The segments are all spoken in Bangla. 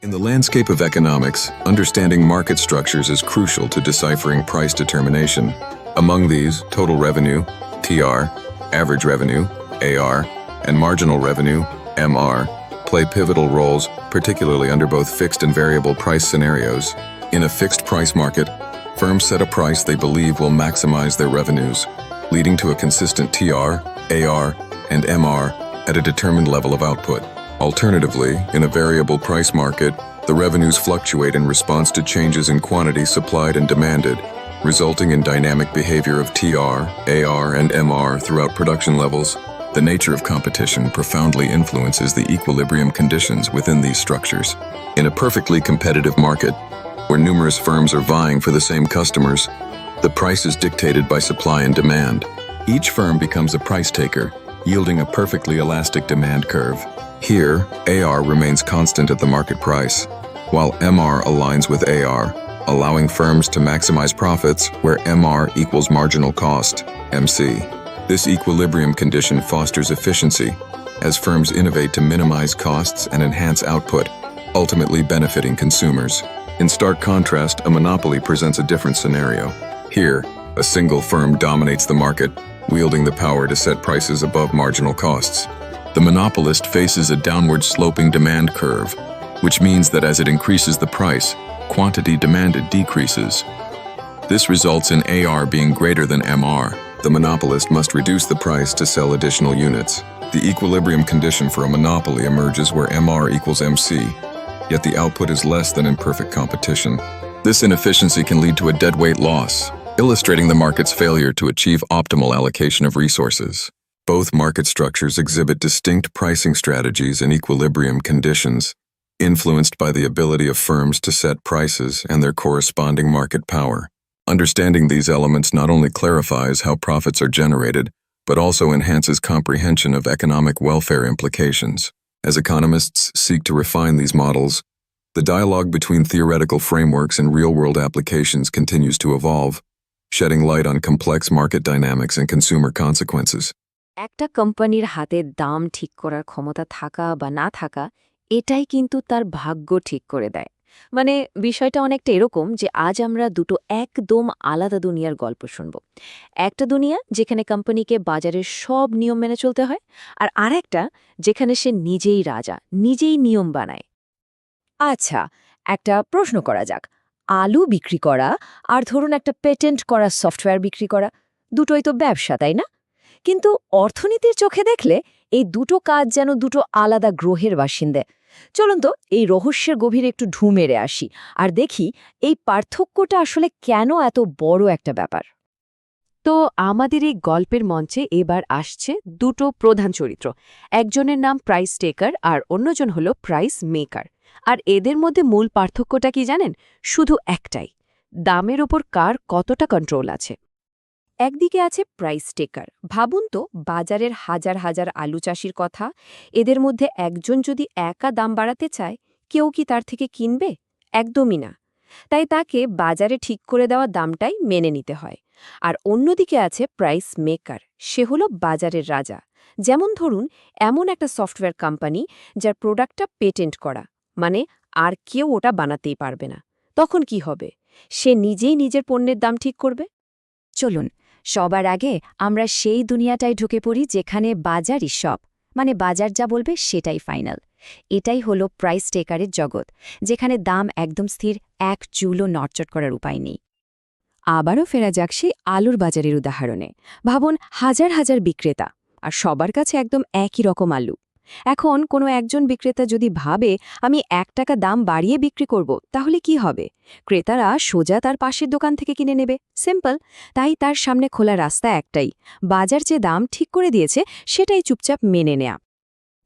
In the landscape of economics, understanding market structures is crucial to deciphering price determination. Among these, total revenue, TR, average revenue, AR, and marginal revenue, MR, play pivotal roles, particularly under both fixed and variable price scenarios. In a fixed price market, firms set a price they believe will maximize their revenues, leading to a consistent TR, AR, and MR at a determined level of output. Alternatively, in a variable price market, the revenues fluctuate in response to changes in quantity supplied and demanded, resulting in dynamic behavior of TR, AR, and MR throughout production levels. The nature of competition profoundly influences the equilibrium conditions within these structures. In a perfectly competitive market, where numerous firms are vying for the same customers, the price is dictated by supply and demand. Each firm becomes a price taker, yielding a perfectly elastic demand curve. Here, AR remains constant at the market price, while MR aligns with AR, allowing firms to maximize profits where MR equals marginal cost, MC. This equilibrium condition fosters efficiency, as firms innovate to minimize costs and enhance output, ultimately benefiting consumers. In stark contrast, a monopoly presents a different scenario. Here, a single firm dominates the market, wielding the power to set prices above marginal costs. The monopolist faces a downward-sloping demand curve, which means that as it increases the price, quantity demanded decreases. This results in AR being greater than MR. The monopolist must reduce the price to sell additional units. The equilibrium condition for a monopoly emerges where MR equals MC, yet the output is less than in perfect competition. This inefficiency can lead to a deadweight loss, illustrating the market's failure to achieve optimal allocation of resources. Both market structures exhibit distinct pricing strategies and equilibrium conditions, influenced by the ability of firms to set prices and their corresponding market power. Understanding these elements not only clarifies how profits are generated, but also enhances comprehension of economic welfare implications. As economists seek to refine these models, the dialogue between theoretical frameworks and real-world applications continues to evolve, shedding light on complex market dynamics and consumer consequences. একটা কোম্পানির হাতে দাম ঠিক করার ক্ষমতা থাকা বা না থাকা এটাই কিন্তু তার ভাগ্য ঠিক করে দেয়। মানে বিষয়টা অনেকটা এরকম যে আজ আমরা দুটো একদম আলাদা দুনিয়ার গল্প শুনব। একটা দুনিয়া যেখানে কোম্পানিকে বাজারের সব নিয়ম মেনে চলতে হয়, আর আরেকটা যেখানে সে নিজেই রাজা, নিজেই নিয়ম বানায়। আচ্ছা, একটা প্রশ্ন করা যাক। আলু বিক্রি করা আর ধরুন একটা পেটেন্ট করা সফটওয়্যার বিক্রি করা, দুটোই তো ব্যবসা, তাই না? কিন্তু অর্থনীতির চোখে দেখলে এই দুটো কাজ যেন দুটো আলাদা গ্রহের বাসিন্দে। চলুন তো এই রহস্যের গভীরে একটু ঢু মেরে আসি আর দেখি এই পার্থক্যটা আসলে কেন এত বড় একটা ব্যাপার। তো আমাদের এই গল্পের মঞ্চে এবার আসছে দুটো প্রধান চরিত্র। একজনের নাম প্রাইস টেকার আর অন্যজন হলো প্রাইস মেকার। আর এদের মধ্যে মূল পার্থক্যটা কি জানেন? শুধু একটাই, দামের ওপর কার কতটা কন্ট্রোল আছে। একদিকে আছে প্রাইস টেকার। ভাবুন তো, বাজারের হাজার হাজার আলু চাষির কথা। এদের মধ্যে একজন যদি একা দাম বাড়াতে চায়, কেউ কি তার থেকে কিনবে? একদমই না। তাই তাকে বাজারে ঠিক করে দেওয়া দামটাই মেনে নিতে হয়। আর অন্যদিকে আছে প্রাইস মেকার। সে হলো বাজারের রাজা। যেমন ধরুন, এমন একটা সফটওয়্যার কোম্পানি যার প্রোডাক্টটা পেটেন্ট করা, মানে আর কেউ ওটা বানাতেই পারবে না। তখন কি হবে? সে নিজেই নিজের পণ্যের দাম ঠিক করবে। চলুন, সবার আগে আমরা সেই দুনিয়াটায় ঢুকে পড়ি যেখানে বাজারই সব, মানে বাজার যা বলবে সেটাই ফাইনাল। এটাই হলো প্রাইস টেকারের জগৎ, যেখানে দাম একদম স্থির, এক চুলও নড়চড় করার উপায় নেই। আবারও ফেরা যাক সেই আলুর বাজারের উদাহরণে। ভাবুন, হাজার হাজার বিক্রেতা, আর সবার কাছে একদম একই রকম আলু। এখন কোনো একজন বিক্রেতা যদি ভাবে আমি ১ টাকা দাম বাড়িয়ে বিক্রি করব, তাহলে কি হবে? ক্রেতারা সোজা তার পাশের দোকান থেকে কিনে নেবে, সিম্পল। তাই তার সামনে খোলা রাস্তা একটাই, বাজার যে দাম ঠিক করে দিয়েছে সেটাই চুপচাপ মেনে নেয়া।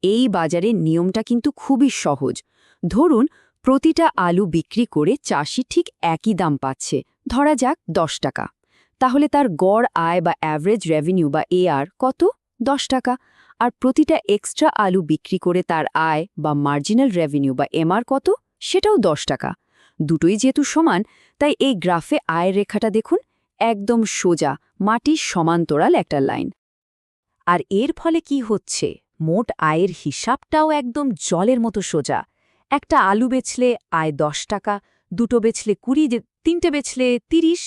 এই বাজারের নিয়মটা কিন্তু খুবই সহজ। ধরুন, প্রতিটা আলু বিক্রি করে চাষি ঠিক একই দাম পাচ্ছে, ধরা যাক ১০ টাকা। তাহলে তার গড় আয় বা অ্যাভারেজ রেভিনিউ বা AR কত? ১০ টাকা। আর প্রতিটা এক্সট্রা আলু বিক্রি করে তার আয় বা মার্জিনাল রেভিনিউ বা MR কত? সেটাও ১০ টাকা। দুটোই যেহেতু সমান, তাই এই গ্রাফে আয়ের রেখাটা দেখুন, একদম সোজা, মাটির সমান্তরাল একটা লাইন। আর এর ফলে কি হচ্ছে? মোট আয়ের হিসাবটাও একদম জলের মতো সোজা। একটা আলু বেচলে আয় 10 টাকা, দুটো বেচলে 20, তিনটে বেচলে 30।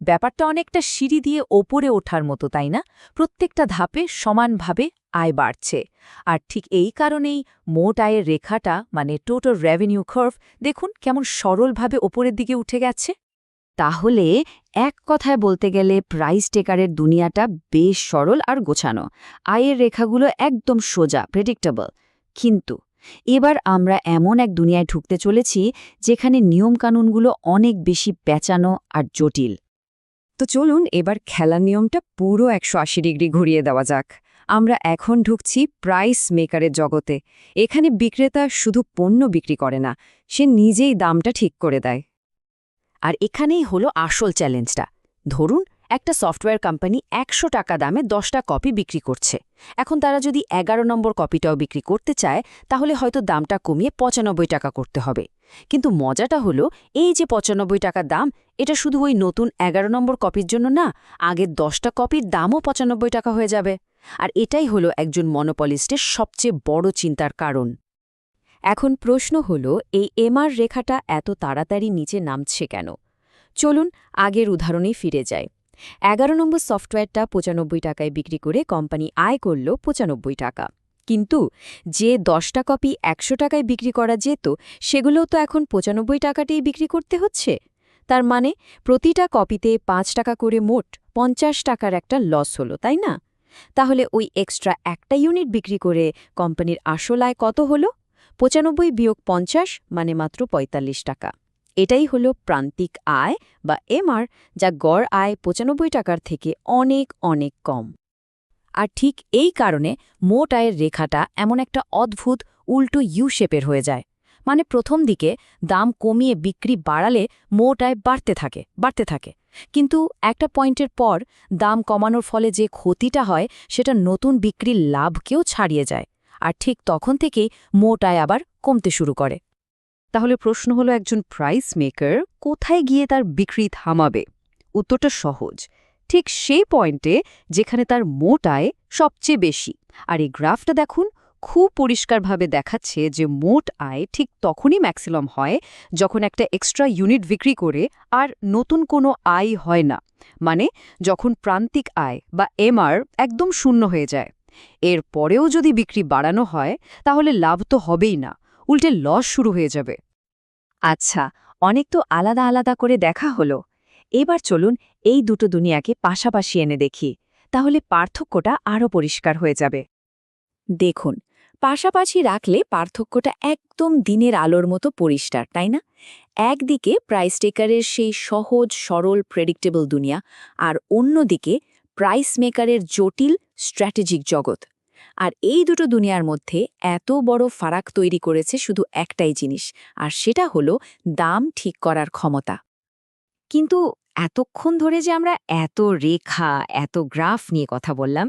ব্যাপারটা অনেকটা সিঁড়ি দিয়ে ওপরে ওঠার মতো, তাই না? প্রত্যেকটা ধাপে সমানভাবে আয় বাড়ছে। আর ঠিক এই কারণেই মোট আয়ের রেখাটা মানে টোটাল রেভিনিউ কার্ভ দেখুন কেমন সরলভাবে ওপরের দিকে উঠে গেছে। তাহলে এক কথায় বলতে গেলে প্রাইস টেকারের দুনিয়াটা বেশ সরল আর গোছানো, আয়ের রেখাগুলো একদম সোজা, প্রেডিক্টেবল। কিন্তু এবার আমরা এমন এক দুনিয়ায় ঢুকতে চলেছি যেখানে নিয়মকানুনগুলো অনেক বেশি পেঁচানো আর জটিল। তো চলুন এবার খেলার নিয়মটা পুরো 180 ডিগ্রি ঘুরিয়ে দেওয়া যাক। আমরা এখন ঢুকছি প্রাইস মেকারের জগতে। এখানে বিক্রেতা শুধু পণ্য বিক্রি করে না, সে নিজেই দামটা ঠিক করে দেয়। আর এখানেই হলো আসল চ্যালেঞ্জটা। ধরুন একটা সফটওয়্যার কোম্পানি 100 টাকা দামে 10টা কপি বিক্রি করছে। এখন তারা যদি 11 নম্বর কপিটাও বিক্রি করতে চায়, তাহলে হয়তো দামটা কমিয়ে 95 টাকা করতে হবে। কিন্তু মজাটা হলো এই যে 95 টাকা দাম, এটা শুধু ওই নতুন 11 নম্বর কপির জন্য না, আগের 10টা কপির দামও 95 টাকা হয়ে যাবে। আর এটাই হলো একজন মনোপলিস্টের সবচেয়ে বড় চিন্তার কারণ। এখন প্রশ্ন হলো এই এমআর রেখাটা এত তাড়াতাড়ি নিচে নামছে কেন? চলুন আগের উদাহরণেই ফিরে যাই। 11 নম্বর সফটওয়্যারটা 95 টাকায় বিক্রি করে কোম্পানি আয় করল 95 টাকা। কিন্তু যে 10টা কপি 100 টাকায় বিক্রি করা যেত, সেগুলোও তো এখন 95 টাকাতেই বিক্রি করতে হচ্ছে। তার মানে প্রতিটা কপিতে 5 টাকা করে মোট 50 টাকার একটা লস হলো, তাই না? তাহলে ওই এক্সট্রা একটা ইউনিট বিক্রি করে কোম্পানির আসল আয় কত হলো? 95 বিয়োগ 50 মানে মাত্র 45 টাকা। এটাই হলো প্রান্তিক আয় বা এমআর, যা গড় আয় 95 টাকার থেকে অনেক অনেক কম। আর ঠিক এই কারণে মোট আয়ের রেখাটা এমন একটা অদ্ভুত উল্টো ইউ শেপের হয়ে যায়। মানে প্রথম দিকে দাম কমিয়ে বিক্রি বাড়ালে মোট আয় বাড়তে থাকে। কিন্তু একটা পয়েন্টের পর দাম কমানোর ফলে যে ক্ষতিটা হয় সেটা নতুন বিক্রির লাভকেও ছাড়িয়ে যায়। আর ঠিক তখন থেকেই মোট আয় আবার কমতে শুরু করে। তাহলে প্রশ্ন হলো একজন প্রাইস মেকার কোথায় গিয়ে তার বিক্রি থামাবে? উত্তরটা সহজ, ঠিক সেই পয়েন্টে যেখানে তার মোট আয় সবচেয়ে বেশি। আর এই গ্রাফটা দেখুন, খুব পরিষ্কারভাবে দেখাচ্ছে যে মোট আয় ঠিক তখনই ম্যাক্সিমাম হয় যখন একটা এক্সট্রা ইউনিট বিক্রি করে আর নতুন কোনো আয় হয় না। মানে যখন প্রান্তিক আয় বা এমআর একদম শূন্য হয়ে যায়। এর পরেও যদি বিক্রি বাড়ানো হয় তাহলে লাভ তো হবেই না, উল্টে লস শুরু হয়ে যাবে। আচ্ছা, অনেক তো আলাদা আলাদা করে দেখা হলো। এবার চলুন এই দুটো দুনিয়াকে পাশাপাশি এনে দেখি, তাহলে পার্থক্যটা আরও পরিষ্কার হয়ে যাবে। দেখুন, পাশাপাশি রাখলে পার্থক্যটা একদম দিনের আলোর মতো পরিষ্কার, তাই না? একদিকে প্রাইস টেকারের সেই সহজ সরল প্রেডিক্টেবল দুনিয়া, আর অন্যদিকে প্রাইস মেকারের জটিল স্ট্র্যাটেজিক জগৎ। আর এই দুটো দুনিয়ার মধ্যে এত বড় ফারাক তৈরি করেছে শুধু একটাই জিনিস, আর সেটা হলো দাম ঠিক করার ক্ষমতা। কিন্তু এতক্ষণ ধরে যে আমরা এত রেখা, এত গ্রাফ নিয়ে কথা বললাম,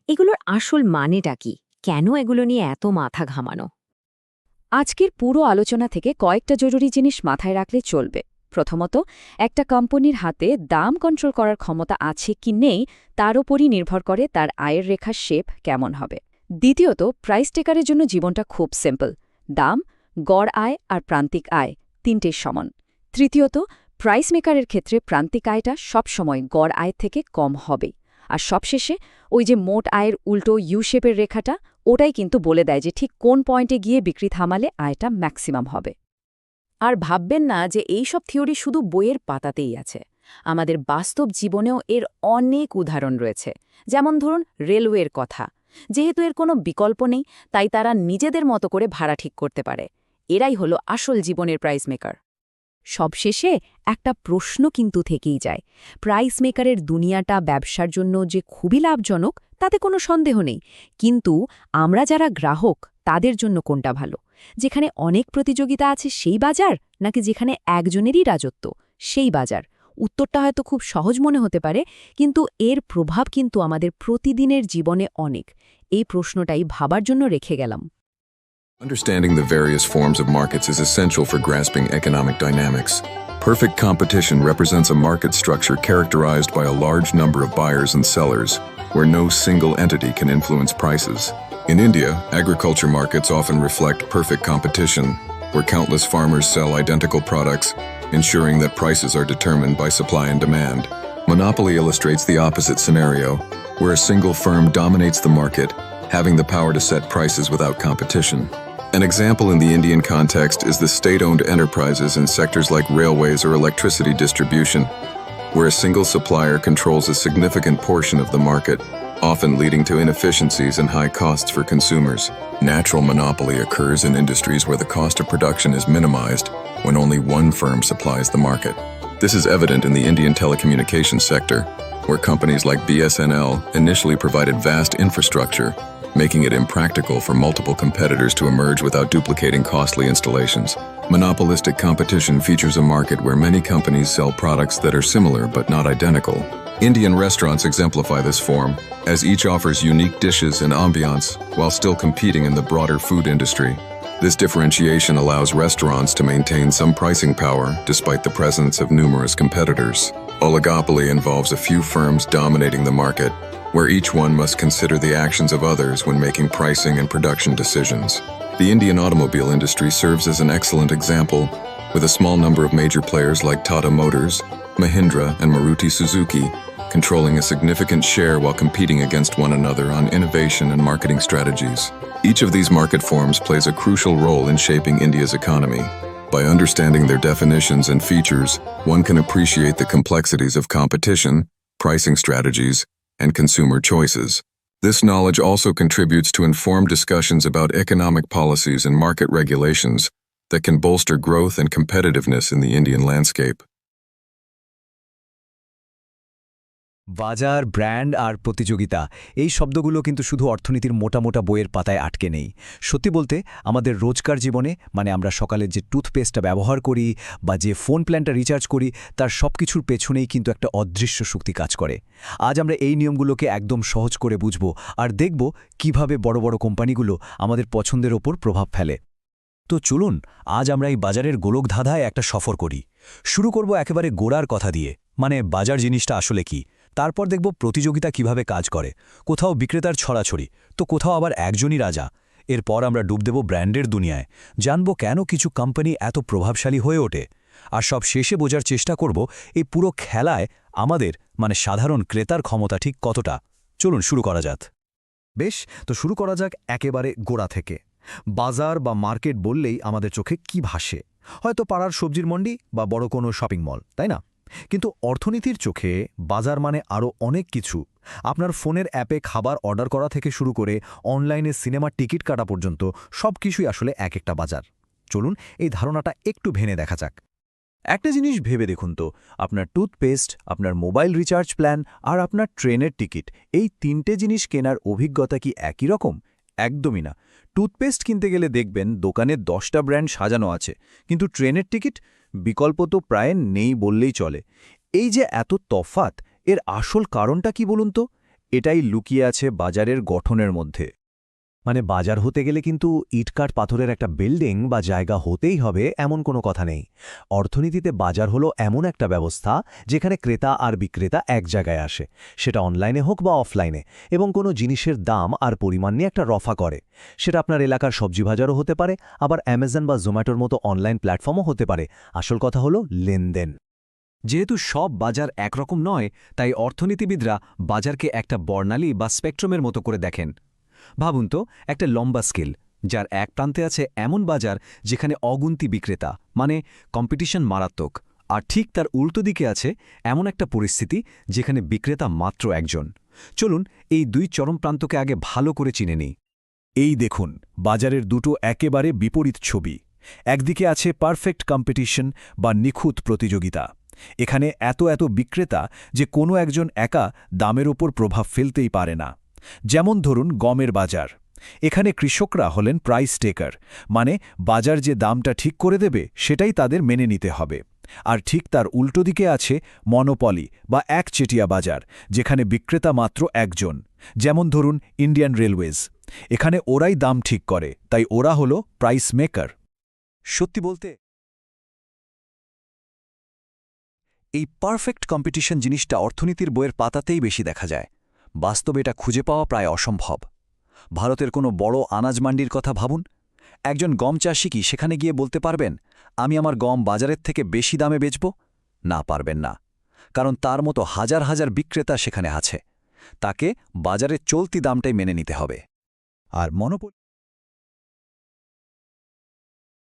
এগুলোর আসল মানেটা কি? কেন এগুলো নিয়ে এত মাথা ঘামানো? আজকের পুরো আলোচনা থেকে কয়েকটা জরুরি জিনিস মাথায় রাখলে চলবে। প্রথমত, একটা কোম্পানির হাতে দাম কন্ট্রোল করার ক্ষমতা আছে কি নেই তার উপরই নির্ভর করে তার আয়ের রেখার শেপ কেমন হবে। দ্বিতীয়ত, প্রাইস টেকারের জন্য জীবনটা খুব সিম্পল, দাম, গড় আয় আর প্রান্তিক আয় তিনটের সমান। তৃতীয়ত, প্রাইস মেকারের ক্ষেত্রে প্রান্তিক আয়টা সবসময় গড় আয় থেকে কম হবে। আর সবশেষে ওই যে মোট আয়ের উল্টো ইউ শেপের রেখাটা, ওটাই কিন্তু বলে দেয় যে ঠিক কোন পয়েন্টে গিয়ে বিক্রি থামালে আয়টা ম্যাক্সিমাম হবে। আর ভাববেন না যে এই সব থিওরি শুধু বইয়ের পাতাতেই আছে। আমাদের বাস্তব জীবনেও এর অনেক উদাহরণ রয়েছে। যেমন ধরুন রেলওয়ের কথা। যেহেতু এর কোনো বিকল্প নেই, তাই তারা নিজেদের মতো করে ভাড়া ঠিক করতে পারে। এরাই হলো আসল জীবনের প্রাইস মেকার। সবশেষে একটা প্রশ্ন কিন্তু থেকেই যায়, প্রাইস মেকারের দুনিয়াটা ব্যবসার জন্য যে খুবই লাভজনক তাতে কোনো সন্দেহ নেই, কিন্তু আমরা যারা গ্রাহক তাদের জন্য কোনটা ভালো? যেখানে অনেক প্রতিযোগিতা আছে সেই বাজার, নাকি যেখানে একজনেরই রাজত্ব সেই বাজার? উত্তরটা হয়তো খুব সহজ মনে হতে পারে, কিন্তু এর প্রভাব কিন্তু আমাদের প্রতিদিনের জীবনে অনেক। এই প্রশ্নটাই ভাবার জন্য রেখে গেলাম। Understanding the various forms of markets is essential for grasping economic dynamics. Perfect competition represents a market structure characterized by a large number of buyers and sellers, where no single entity can influence prices. In India, agriculture markets often reflect perfect competition, where countless farmers sell identical products, ensuring that prices are determined by supply and demand. Monopoly illustrates the opposite scenario, where a single firm dominates the market, having the power to set prices without competition. An example in the Indian context is the state-owned enterprises in sectors like railways or electricity distribution, where a single supplier controls a significant portion of the market, often leading to inefficiencies and high costs for consumers. Natural monopoly occurs in industries where the cost of production is minimized when only one firm supplies the market. This is evident in the Indian telecommunications sector, where companies like BSNL initially provided vast infrastructure, making it impractical for multiple competitors to emerge without duplicating costly installations. Monopolistic competition features a market where many companies sell products that are similar but not identical. Indian restaurants exemplify this form, as each offers unique dishes and ambiance while still competing in the broader food industry. This differentiation allows restaurants to maintain some pricing power despite the presence of numerous competitors. Oligopoly involves a few firms dominating the market, where each one must consider the actions of others when making pricing and production decisions. The Indian automobile industry serves as an excellent example, with a small number of major players like Tata Motors, Mahindra, and Maruti Suzuki controlling a significant share while competing against one another on innovation and marketing strategies. Each of these market forms plays a crucial role in shaping India's economy. By understanding their definitions and features, one can appreciate the complexities of competition, pricing strategies, and consumer choices. This knowledge also contributes to informed discussions about economic policies and market regulations that can bolster growth and competitiveness in the Indian landscape. বাজার, ব্র্যান্ড আর প্রতিযোগিতা এই শব্দগুলো কিন্তু শুধু অর্থনীতির মোটা মোটা বইয়ের পাতায় আটকে নেই। সত্যি বলতে আমাদের রোজকার জীবনে মানে আমরা সকালে যে টুথপেস্টটা ব্যবহার করি বা যে ফোন প্ল্যানটা রিচার্জ করি তার সব কিছুর পেছনেই কিন্তু একটা অদৃশ্য শক্তি কাজ করে। আজ আমরা এই নিয়মগুলোকে একদম সহজ করে বুঝব আর দেখব কিভাবে বড় বড় কোম্পানিগুলো আমাদের পছন্দের ওপর প্রভাব ফেলে। তো চলুন আজ আমরা এই বাজারের গোলকধাঁধায় একটা সফর করি। শুরু করব একেবারে গোড়ার কথা দিয়ে, মানে বাজার জিনিসটা আসলে কি। তারপর দেখব প্রতিযোগিতা কিভাবে কাজ করে, কোথাও বিক্রেতার ছড়াছড়ি তো কোথাও আবার একজনই রাজা। এরপর আমরা ডুব দেব ব্র্যান্ডের দুনিয়ায়, জানব কেন কিছু কোম্পানি এত প্রভাবশালী হয়ে ওঠে। আর সব শেষে বোঝার চেষ্টা করব এই পুরো খেলায় আমাদের মানে সাধারণ ক্রেতার ক্ষমতা ঠিক কতটা। চলুন শুরু করা যাক। বেশ, তো শুরু করা যাক একেবারে গোড়া থেকে। বাজার বা মার্কেট বললেই আমাদের চোখে কি ভাসে? হয়তো পাড়ার সবজির মন্ডি বা বড় কোনো শপিং মল, তাই না? কিন্তু অর্থনীতির চোখে বাজার মানে আরও অনেক কিছু। আপনার ফোনের অ্যাপে খাবার অর্ডার করা থেকে শুরু করে অনলাইনে সিনেমার টিকিট কাটা পর্যন্ত সব কিছুই আসলে এক একটা বাজার। চলুন এই ধারণাটা একটু ভেঙে দেখা যাক। একটা জিনিস ভেবে দেখুন তো, আপনার টুথপেস্ট, আপনার মোবাইল রিচার্জ প্ল্যান আর আপনার ট্রেনের টিকিট, এই তিনটে জিনিস কেনার অভিজ্ঞতা কি একই রকম? একদমই না। টুথপেস্ট কিনতে গেলে দেখবেন দোকানে 10টা ব্র্যান্ড সাজানো আছে, কিন্তু ট্রেনের টিকিট বিকল্প তো প্রায় নেই বললেই চলে। এই যে এত তফাৎ, এর আসল কারণটা কি বলুন তো? এটাই লুকিয়ে আছে বাজারের গঠনের মধ্যে। মানে বাজার হতে গেলে কিন্তু ইটকাঠ পাথরের একটা বিল্ডিং বা জায়গা হতেই হবে এমন কোনো কথা নেই। অর্থনীতিতে বাজার হলো এমন একটা ব্যবস্থা যেখানে ক্রেতা আর বিক্রেতা এক জায়গায় আসে, সেটা অনলাইনে হোক বা অফলাইনে, এবং কোনো জিনিসের দাম আর পরিমাণ নিয়ে একটা রফা করে। সেটা আপনার এলাকার সবজি বাজারও হতে পারে, আবার অ্যামাজন বা জোম্যাটোর মতো অনলাইন প্ল্যাটফর্মও হতে পারে। আসল কথা হলো লেনদেন। যেহেতু সব বাজার একরকম নয়, তাই অর্থনীতিবিদরা বাজারকে একটা বর্ণালী বা স্পেকট্রামের মতো করে দেখেন। ভাবুন তো, একটা লম্বা স্কেল, যার এক প্রান্তে আছে এমন বাজার যেখানে অগুন্তি বিক্রেতা, মানে কম্পিটিশন মারাত্মক, আর ঠিক তার উল্টো দিকে আছে এমন একটা পরিস্থিতি যেখানে বিক্রেতা মাত্র একজন। চলুন এই দুই চরম প্রান্তকে আগে ভালো করে চিনে নিই। এই দেখুন বাজারের দুটো একেবারে বিপরীত ছবি। একদিকে আছে পারফেক্ট কম্পিটিশন বা নিখুঁত প্রতিযোগিতা। এখানে এত এত বিক্রেতা যে কোনো একজন একা দামের ওপর প্রভাব ফেলতেই পারে না। যেমন ধরুন গমের বাজার। এখানে কৃষকরা হলেন প্রাইস টেকার, মানে বাজার যে দামটা ঠিক করে দেবে সেটাই তাদের মেনে নিতে হবে। আর ঠিক তার উল্টো দিকে আছে মনোপলি বা একচেটিয়া বাজার, যেখানে বিক্রেতা মাত্র একজন। যেমন ধরুন ইন্ডিয়ান রেলওয়েজ। এখানে ওরাই দাম ঠিক করে, তাই ওরা হলো প্রাইস মেকার। সত্যি বলতে এই পারফেক্ট কম্পিটিশন জিনিসটা অর্থনীতির বইয়ের পাতাতেই বেশি দেখা যায়। বাস্তবে এটা খুঁজে পাওয়া প্রায় অসম্ভব। ভারতের কোনো বড় আনাজ মান্ডির কথা ভাবুন। একজন গম চাষি কি সেখানে গিয়ে বলতে পারবেন আমি আমার গম বাজারের থেকে বেশি দামে বেচব? না, পারবেন না। কারণ তার মতো হাজার হাজার বিক্রেতা সেখানে আছে। তাকে বাজারের চলতি দামটাই মেনে নিতে হবে। আর মনোপলি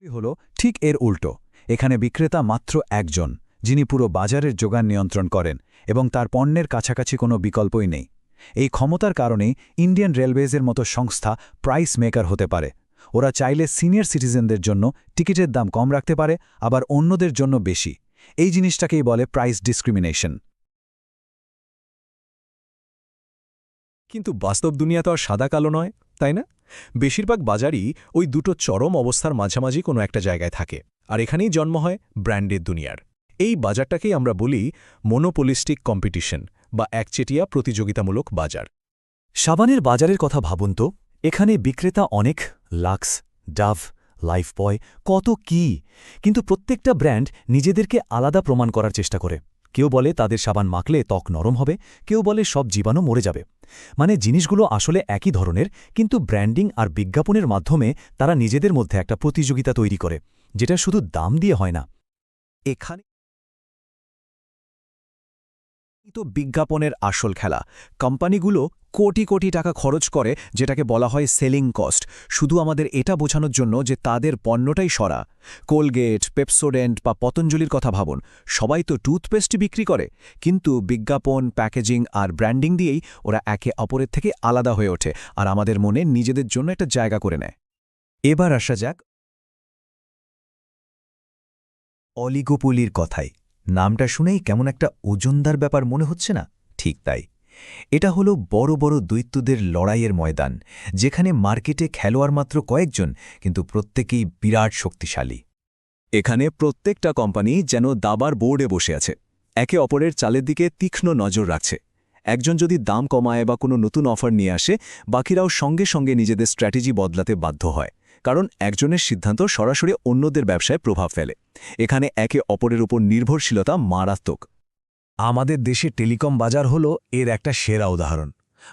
হল ঠিক এর উল্টো। এখানে বিক্রেতা মাত্র একজন, যিনি পুরো বাজারের যোগান নিয়ন্ত্রণ করেন এবং তার পণ্যের কাছাকাছি কোনো বিকল্পই নেই। এই ক্ষমতার কারণেই ইন্ডিয়ান রেলওয়েজের মতো সংস্থা প্রাইস মেকার হতে পারে। ওরা চাইলে সিনিয়র সিটিজেনদের জন্য টিকিটের দাম কম রাখতে পারে, আবার অন্যদের জন্য বেশি। এই জিনিসটাকেই বলে প্রাইস ডিসক্রিমিনেশন। কিন্তু বাস্তব দুনিয়া তো আর সাদা কালো নয়, তাই না? বেশিরভাগ বাজারই ওই দুটো চরম অবস্থার মাঝামাঝি কোনো একটা জায়গায় থাকে। আর এখানেই জন্ম হয় ব্র্যান্ডের দুনিয়ার। এই বাজারটাকেই আমরা বলি মনোপলিস্টিক কম্পিটিশন বা একচেটিয়া প্রতিযোগিতামূলক বাজার। সাবানের বাজারের কথা ভাবুন তো। এখানে বিক্রেতা অনেক, লাক্স, ডাভ, লাইফবয়, কত কি। কিন্তু প্রত্যেকটা ব্র্যান্ড নিজেদেরকে আলাদা প্রমাণ করার চেষ্টা করে। কেউ বলে তাদের সাবান মাখলে ত্বক নরম হবে, কেউ বলে সব জীবাণু মরে যাবে। মানে জিনিসগুলো আসলে একই ধরনের, কিন্তু ব্র্যান্ডিং আর বিজ্ঞাপনের মাধ্যমে তারা নিজেদের মধ্যে একটা প্রতিযোগিতা তৈরি করে, যেটা শুধু দাম দিয়ে হয় না। এখানে তো বিজ্ঞাপনের আসল খেলা। কোম্পানিগুলো কোটি কোটি টাকা খরচ করে, যেটাকে বলা হয় সেলিং কস্ট, শুধু আমাদের এটা বোঝানোর জন্য যে তাদের পণ্যটাই সরা। কোলগেট, পেপসোডেন্ট বা পতঞ্জলির কথা ভাবুন, সবাই তো টুথপেস্ট বিক্রি করে, কিন্তু বিজ্ঞাপন, প্যাকেজিং আর ব্র্যান্ডিং দিয়েই ওরা একে অপরের থেকে আলাদা হয়ে ওঠে আর আমাদের মনে নিজেদের জন্য একটা জায়গা করে নেয়। এবার আসা যাক অলিগোপলির কথায়। নামটা শুনেই কেমন একটা ওজনদার ব্যাপার মনে হচ্ছে না? ঠিক তাই। এটা হলো বড় বড় দৈত্যদের লড়াইয়ের ময়দান, যেখানে মার্কেটে খেলোয়াড় মাত্র কয়েকজন, কিন্তু প্রত্যেকেই বিরাট শক্তিশালী। এখানে প্রত্যেকটা কোম্পানি যেন দাবার বোর্ডে বসে আছে, একে অপরের চালের দিকে তীক্ষ্ণ নজর রাখছে। একজন যদি দাম কমায় বা কোনো নতুন অফার নিয়ে আসে, বাকিরাও সঙ্গে সঙ্গে নিজেদের স্ট্র্যাটেজি বদলাতে বাধ্য হয়, কারণ একজনের সিদ্ধান্ত সরাসরি অন্যদের ব্যবসায় প্রভাব ফেলে। এখানে একে অপরের উপর নির্ভরশীলতা মারাত্মক। আমাদের দেশে টেলিকম বাজার হলো এর একটা সেরা উদাহরণ।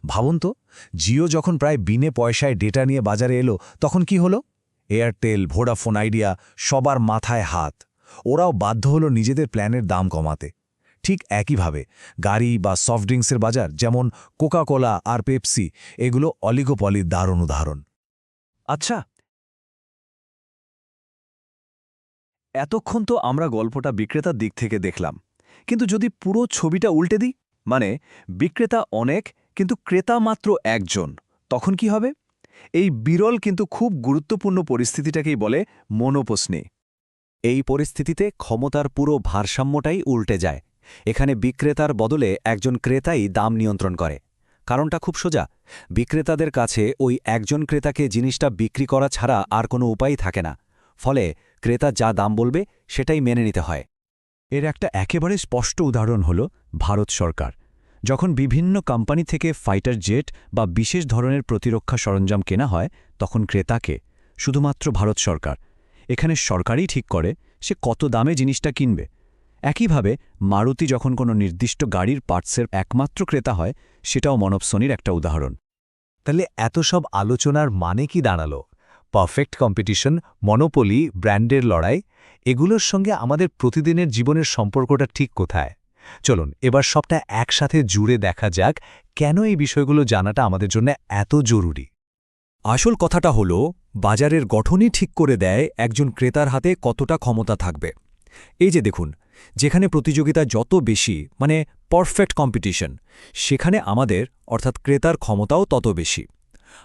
ভাবুন তো, জিও যখন প্রায় বিনে পয়সায় ডেটা নিয়ে বাজারে এলো, তখন কি হলো? এয়ারটেল, ভোডাফোন আইডিয়া সবার মাথায় হাত। ওরাও বাধ্য হলো নিজেদের প্ল্যানের দাম কমাতে। ঠিক একইভাবে গাড়ি বা সফট ড্রিঙ্কসের বাজার, যেমন কোকা-কোলা আর পেপসি, এগুলো অলিগোপলির দারুণ উদাহরণ। আচ্ছা, এতক্ষণ তো আমরা গল্পটা বিক্রেতার দিক থেকে দেখলাম, কিন্তু যদি পুরো ছবিটা উল্টে দিই, মানে বিক্রেতা অনেক কিন্তু ক্রেতা মাত্র একজন, তখন কি হবে? এই বিরল কিন্তু খুব গুরুত্বপূর্ণ পরিস্থিতিটাকেই বলে মনোপলি। এই পরিস্থিতিতে ক্ষমতার পুরো ভারসাম্যটাই উল্টে যায়। এখানে বিক্রেতার বদলে একজন ক্রেতাই দাম নিয়ন্ত্রণ করে। কারণটা খুব সোজা, বিক্রেতাদের কাছে ওই একজন ক্রেতাকে জিনিসটা বিক্রি করা ছাড়া আর কোনো উপায় থাকে না। ফলে ক্রেতা যা দাম বলবে সেটাই মেনে নিতে হয়। এর একটা একেবারে স্পষ্ট উদাহরণ হল ভারত সরকার। যখন বিভিন্ন কোম্পানি থেকে ফাইটার জেট বা বিশেষ ধরনের প্রতিরক্ষা সরঞ্জাম কেনা হয়, তখন ক্রেতাকে শুধুমাত্র ভারত সরকার। এখানে সরকারই ঠিক করে সে কত দামে জিনিসটা কিনবে। একইভাবে মারুতি যখন কোনো নির্দিষ্ট গাড়ির পার্টসের একমাত্র ক্রেতা হয়, সেটাও মনোপলির একটা উদাহরণ। তাহলে এত সব আলোচনার মানে কি দাঁড়ালো? পারফেক্ট কম্পিটিশন, মনোপলি, ব্র্যান্ডের লড়াই, এগুলোর সঙ্গে আমাদের প্রতিদিনের জীবনের সম্পর্কটা ঠিক কোথায়? চলুন এবার সবটা একসাথে জুড়ে দেখা যাক কেন এই বিষয়গুলো জানাটা আমাদের জন্য এত জরুরি। আসল কথাটা হলো, বাজারের গঠনই ঠিক করে দেয় একজন ক্রেতার হাতে কতটা ক্ষমতা থাকবে। এই যে দেখুন, যেখানে প্রতিযোগিতা যত বেশি, মানে পারফেক্ট কম্পিটিশন, সেখানে আমাদের অর্থাৎ ক্রেতার ক্ষমতাও তত বেশি।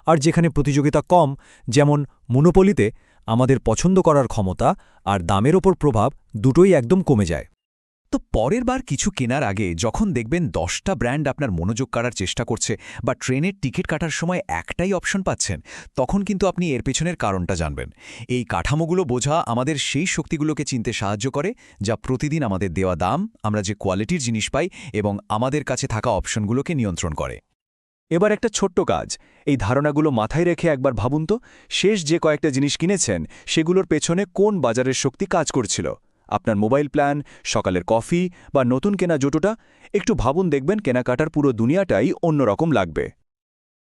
আর যেখানে প্রতিযোগিতা কম, যেমন মনোপলিতে, আমাদের পছন্দ করার ক্ষমতা আর দামের ওপর প্রভাব দুটোই একদম কমে যায়। তো পরের বার কিছু কেনার আগে যখন দেখবেন 10টা ব্র্যান্ড আপনার মনোযোগ কাড়ার চেষ্টা করছে, বা ট্রেনের টিকিট কাটার সময় একটাই অপশন পাচ্ছেন, তখন কিন্তু আপনি এর পেছনের কারণটা জানবেন। এই কাঠামোগুলো বোঝা আমাদের সেই শক্তিগুলোকে চিনতে সাহায্য করে, যা প্রতিদিন আমাদের দেওয়া দাম, আমরা যে কোয়ালিটির জিনিস পাই এবং আমাদের কাছে থাকা অপশনগুলোকে নিয়ন্ত্রণ করে। এবার একটা ছোট্ট কাজ, এই ধারণাগুলো মাথায় রেখে একবার ভাবুন তো, শেষ যে কয়েকটা জিনিস কিনেছেন সেগুলোর পেছনে কোন বাজারের শক্তি কাজ করছিল? আপনার মোবাইল প্ল্যান, সকালের কফি বা নতুন কেনা জুতোটা? একটু ভাবুন, দেখবেন কেনাকাটার পুরো দুনিয়াটাই অন্যরকম লাগবে।